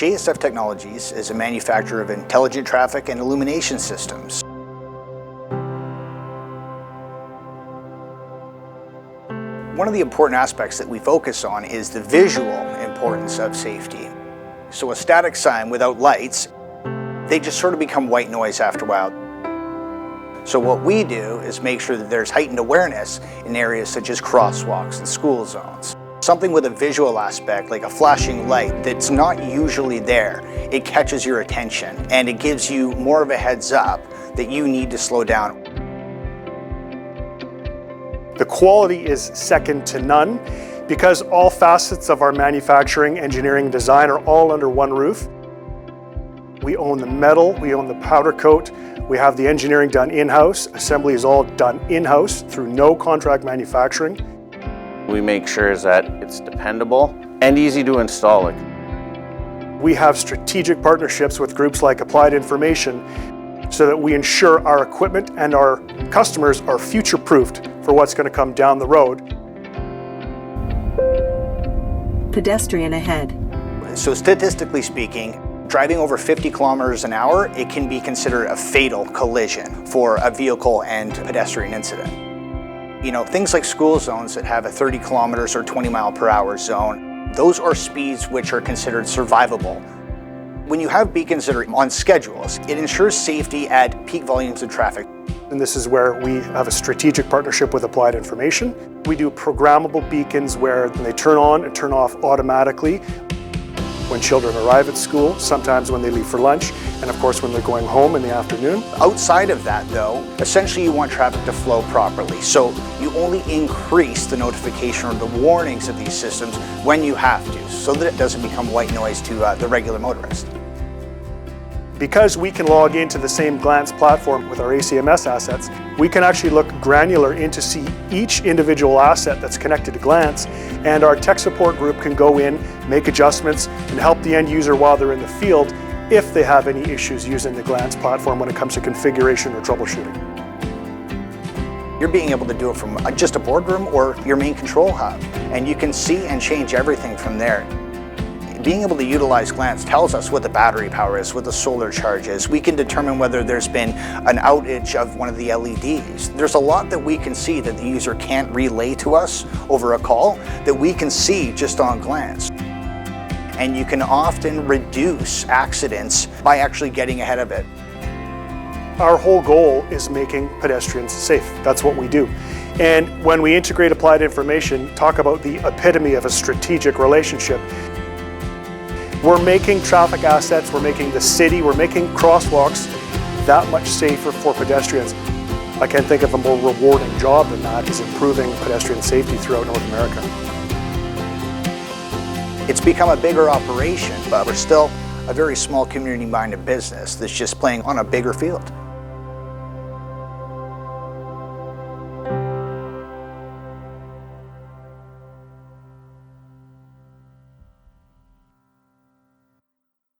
JSF Technologies is a manufacturer of intelligent traffic and illumination systems. One of the important aspects that we focus on is the visual importance of safety. So a static sign without lights, they just sort of become white noise after a while. So what we do is make sure that there's heightened awareness in areas such as crosswalks and school zones. Something with a visual aspect, like a flashing light that's not usually there, it catches your attention and it gives you more of a heads up that you need to slow down. The quality is second to none because all facets of our manufacturing, engineering, and design are all under one roof. We own the metal, we own the powder coat, we have the engineering done in-house, assembly is all done in-house through no contract manufacturing. We make sure that it's dependable and easy to install it. We have strategic partnerships with groups like Applied Information so that we ensure our equipment and our customers are future-proofed for what's going to come down the road. Pedestrian ahead. So statistically speaking, driving over 50 kilometers an hour, it can be considered a fatal collision for a vehicle and pedestrian incident. You know, things like school zones that have a 30 kilometers or 20 mile per hour zone, those are speeds which are considered survivable. When you have beacons that are on schedules, it ensures safety at peak volumes of traffic. And this is where we have a strategic partnership with Applied Information. We do programmable beacons where they turn on and turn off automatically when children arrive at school, sometimes when they leave for lunch, and of course when they're going home in the afternoon. Outside of that though, essentially you want traffic to flow properly. So you only increase the notification or the warnings of these systems when you have to, so that it doesn't become white noise to the regular motorist. Because we can log into the same Glance platform with our ACMS assets, we can actually look granular in to see each individual asset that's connected to Glance, and our tech support group can go in, make adjustments, and help the end user while they're in the field if they have any issues using the Glance platform when it comes to configuration or troubleshooting. You're being able to do it from just a boardroom or your main control hub, and you can see and change everything from there. Being able to utilize Glance tells us what the battery power is, what the solar charge is. We can determine whether there's been an outage of one of the LEDs. There's a lot that we can see that the user can't relay to us over a call that we can see just on Glance. And you can often reduce accidents by actually getting ahead of it. Our whole goal is making pedestrians safe. That's what we do. And when we integrate Applied Information, talk about the epitome of a strategic relationship. We're making traffic assets, we're making the city, we're making crosswalks that much safer for pedestrians. I can't think of a more rewarding job than that, is improving pedestrian safety throughout North America. It's become a bigger operation, but we're still a very small community-minded business that's just playing on a bigger field.